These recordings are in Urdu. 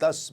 10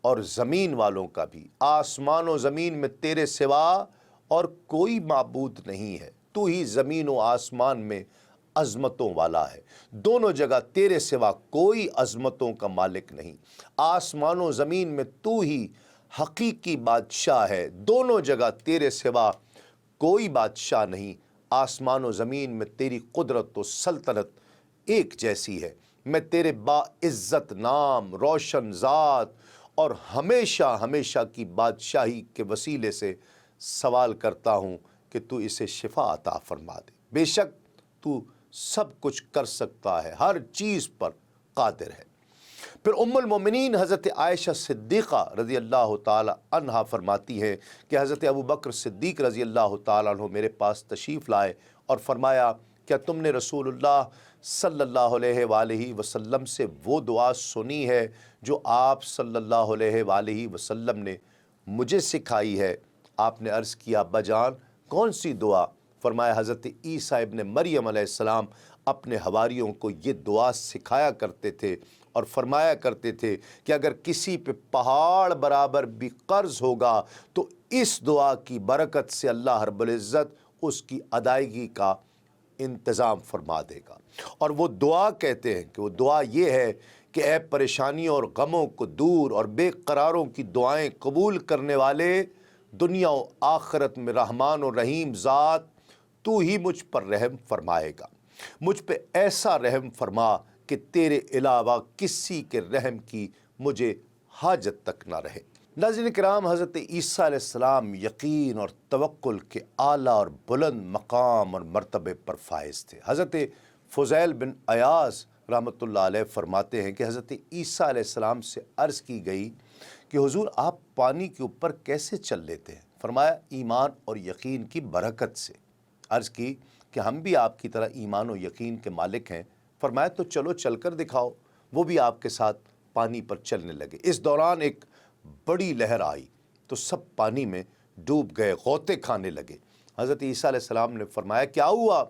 اور زمین والوں کا بھی، آسمان و زمین میں تیرے سوا اور کوئی معبود نہیں ہے، تو ہی زمین و آسمان میں عظمتوں والا ہے، دونوں جگہ تیرے سوا کوئی عظمتوں کا مالک نہیں، آسمان و زمین میں تو ہی حقیقی بادشاہ ہے، دونوں جگہ تیرے سوا کوئی بادشاہ نہیں، آسمان و زمین میں تیری قدرت و سلطنت ایک جیسی ہے، میں تیرے باعزت نام، روشن ذات اور ہمیشہ ہمیشہ کی بادشاہی کے وسیلے سے سوال کرتا ہوں کہ تو اسے شفا عطا فرما دے، بے شک تو سب کچھ کر سکتا ہے، ہر چیز پر قادر ہے۔ پھر ام المومنین حضرت عائشہ صدیقہ رضی اللہ تعالی عنہا فرماتی ہے کہ حضرت ابوبکر صدیق رضی اللہ تعالیٰ عنہ میرے پاس تشریف لائے اور فرمایا، کیا تم نے رسول اللہ صلی اللہ علیہ وآلہ وسلم سے وہ دعا سنی ہے جو آپ صلی اللہ علیہ وآلہ وسلم نے مجھے سکھائی ہے؟ آپ نے عرض کیا، ابا جان کون سی دعا؟ فرمایا، حضرت عیسیٰ ابن مریم علیہ السلام اپنے حواریوں کو یہ دعا سکھایا کرتے تھے اور فرمایا کرتے تھے کہ اگر کسی پہ پہاڑ برابر بھی قرض ہوگا تو اس دعا کی برکت سے اللہ رب العزت اس کی ادائیگی کا انتظام فرما دے گا۔ اور وہ دعا کہتے ہیں کہ وہ دعا یہ ہے کہ اے پریشانیوں اور غموں کو دور اور بے قراروں کی دعائیں قبول کرنے والے، دنیا و آخرت میں رحمان و رحیم ذات تو ہی مجھ پر رحم فرمائے گا، مجھ پہ ایسا رحم فرما کہ تیرے علاوہ کسی کے رحم کی مجھے حاجت تک نہ رہے۔ ناظرین کرام، حضرت عیسیٰ علیہ السلام یقین اور توکل کے اعلیٰ اور بلند مقام اور مرتبے پر فائز تھے۔ حضرت فضیل بن عیاض رحمۃ اللہ علیہ فرماتے ہیں کہ حضرت عیسیٰ علیہ السلام سے عرض کی گئی کہ حضور آپ پانی کے اوپر کیسے چل لیتے ہیں؟ فرمایا، ایمان اور یقین کی برکت سے۔ عرض کی کہ ہم بھی آپ کی طرح ایمان و یقین کے مالک ہیں۔ فرمایا تو چلو چل کر دکھاؤ۔ وہ بھی آپ کے ساتھ پانی پر چلنے لگے۔ اس دوران ایک بڑی لہر آئی تو سب پانی میں ڈوب گئے، غوطے کھانے لگے۔ حضرت عیسیٰ علیہ السلام نے فرمایا، کیا ہوا؟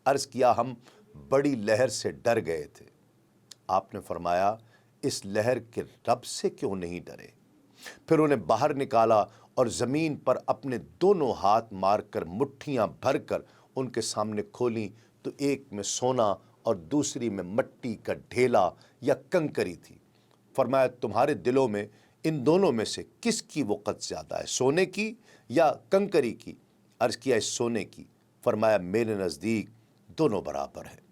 عرض کیا، ہم بڑی لہر سے ڈر گئے تھے۔ آپ نے فرمایا، اس لہر کے رب سے کیوں نہیں ڈرے؟ پھر انہیں باہر نکالا اور زمین پر اپنے دونوں ہاتھ مار کر مٹھیاں بھر کر ان کے سامنے کھولیں تو ایک میں سونا اور دوسری میں مٹی کا ڈھیلا یا کنکری تھی۔ فرمایا، تمہارے دلوں میں ان دونوں میں سے کس کی وقت زیادہ ہے، سونے کی یا کنکری کی؟ عرض کیا، اس سونے کی۔ فرمایا، میرے نزدیک دونوں برابر ہیں۔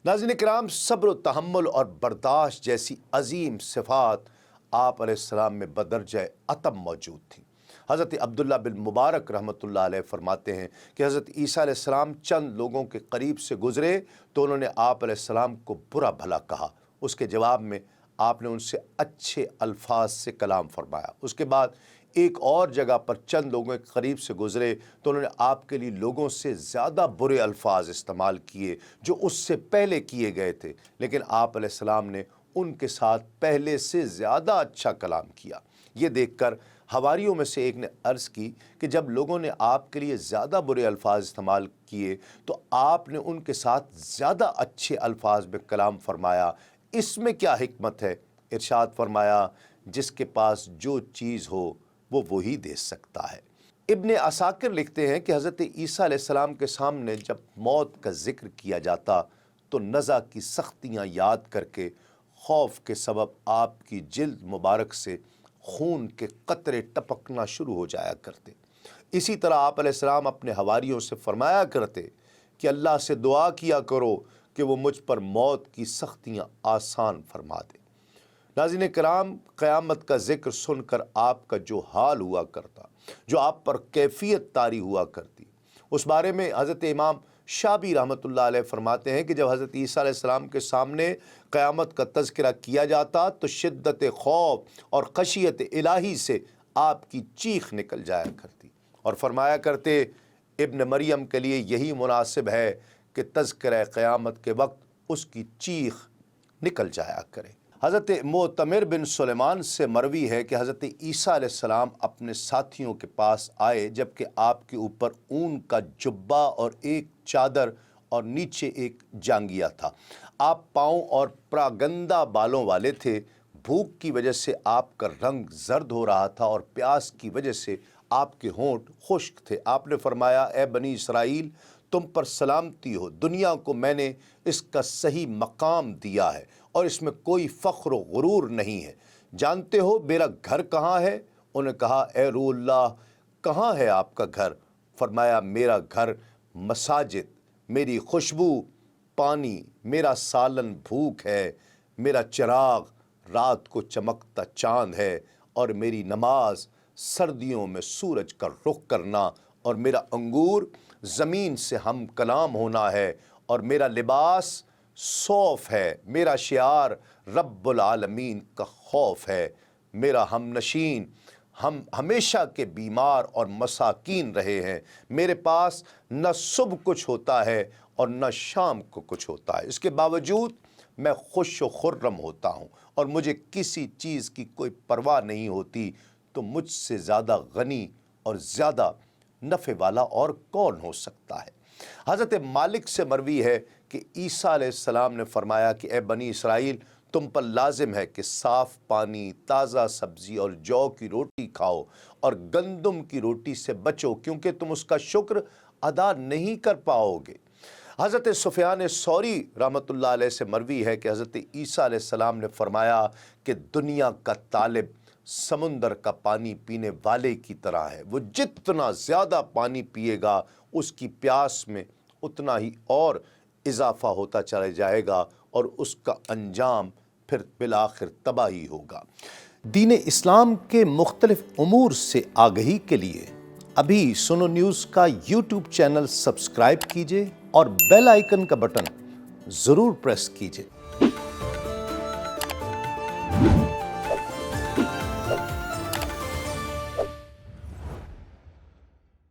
ناظرین کرام، صبر و تحمل اور برداشت جیسی عظیم صفات آپ علیہ السلام میں بدرجہ اتم موجود تھیں۔ حضرت عبداللہ بن مبارک رحمۃ اللہ علیہ فرماتے ہیں کہ حضرت عیسیٰ علیہ السلام چند لوگوں کے قریب سے گزرے تو انہوں نے آپ علیہ السلام کو برا بھلا کہا۔ اس کے جواب میں آپ نے ان سے اچھے الفاظ سے کلام فرمایا۔ اس کے بعد ایک اور جگہ پر چند لوگوں کے قریب سے گزرے تو انہوں نے آپ کے لیے لوگوں سے زیادہ برے الفاظ استعمال کیے جو اس سے پہلے کیے گئے تھے، لیکن آپ علیہ السلام نے ان کے ساتھ پہلے سے زیادہ اچھا کلام کیا۔ یہ دیکھ کر حواریوں میں سے ایک نے عرض کی کہ جب لوگوں نے آپ کے لیے زیادہ برے الفاظ استعمال کیے تو آپ نے ان کے ساتھ زیادہ اچھے الفاظ میں کلام فرمایا، اس میں کیا حکمت ہے؟ ارشاد فرمایا، جس کے پاس جو چیز ہو وہ وہی دے سکتا ہے۔ ابن عساکر لکھتے ہیں کہ حضرت عیسیٰ علیہ السلام کے سامنے جب موت کا ذکر کیا جاتا تو نزع کی سختیاں یاد کر کے خوف کے سبب آپ کی جلد مبارک سے خون کے قطرے ٹپکنا شروع ہو جایا کرتے۔ اسی طرح آپ علیہ السلام اپنے حواریوں سے فرمایا کرتے کہ اللہ سے دعا کیا کرو کہ وہ مجھ پر موت کی سختیاں آسان فرما دے۔ ناظرین کرام، قیامت کا ذکر سن کر آپ کا جو حال ہوا کرتا، جو آپ پر کیفیت طاری ہوا کرتی، اس بارے میں حضرت امام شابی رحمۃ اللہ علیہ فرماتے ہیں کہ جب حضرت عیسیٰ علیہ السلام کے سامنے قیامت کا تذکرہ کیا جاتا تو شدت خوف اور خشیت الہی سے آپ کی چیخ نکل جایا کرتی اور فرمایا کرتے، ابن مریم کے لیے یہی مناسب ہے کہ تذکرہ قیامت کے وقت اس کی چیخ نکل جایا کرے۔ حضرت معتمر بن سلیمان سے مروی ہے کہ حضرت عیسیٰ علیہ السلام اپنے ساتھیوں کے پاس آئے جبکہ آپ کے اوپر اون کا جبہ اور ایک چادر اور نیچے ایک جانگیا تھا۔ آپ پاؤں اور پراگندہ بالوں والے تھے، بھوک کی وجہ سے آپ کا رنگ زرد ہو رہا تھا اور پیاس کی وجہ سے آپ کے ہونٹ خشک تھے۔ آپ نے فرمایا اے بنی اسرائیل تم پر سلامتی ہو، دنیا کو میں نے اس کا صحیح مقام دیا ہے اور اس میں کوئی فخر و غرور نہیں ہے۔ جانتے ہو میرا گھر کہاں ہے؟ انہوں نے کہا اے روح اللہ کہاں ہے آپ کا گھر؟ فرمایا میرا گھر مساجد، میری خوشبو پانی، میرا سالن بھوک ہے، میرا چراغ رات کو چمکتا چاند ہے، اور میری نماز سردیوں میں سورج کا رخ کرنا، اور میرا انگور زمین سے ہم کلام ہونا ہے، اور میرا لباس صوف ہے، میرا شعار رب العالمین کا خوف ہے، میرا ہم نشین ہم ہمیشہ کے بیمار اور مساکین رہے ہیں، میرے پاس نہ صبح کچھ ہوتا ہے اور نہ شام کو کچھ ہوتا ہے، اس کے باوجود میں خوش و خرم ہوتا ہوں اور مجھے کسی چیز کی کوئی پرواہ نہیں ہوتی، تو مجھ سے زیادہ غنی اور زیادہ نفع والا اور کون ہو سکتا ہے؟ حضرت مالک سے مروی ہے کہ عیسیٰ علیہ السلام نے فرمایا کہ اے بنی اسرائیل تم پر لازم ہے کہ صاف پانی، تازہ سبزی اور جو کی روٹی کھاؤ اور گندم کی روٹی سے بچو، کیونکہ تم اس کا شکر ادا نہیں کر پاؤ گے۔ حضرت سفیان ثوری رحمۃ اللہ علیہ سے مروی ہے کہ حضرت عیسیٰ علیہ السلام نے فرمایا کہ دنیا کا طالب سمندر کا پانی پینے والے کی طرح ہے، وہ جتنا زیادہ پانی پیے گا اس کی پیاس میں اتنا ہی اور اضافہ ہوتا چلا جائے گا اور اس کا انجام پھر بالآخر تباہی ہوگا۔ دین اسلام کے مختلف امور سے آگہی کے لیے ابھی سنو نیوز کا یوٹیوب چینل سبسکرائب کیجئے اور بیل آئیکن کا بٹن ضرور پریس کیجئے۔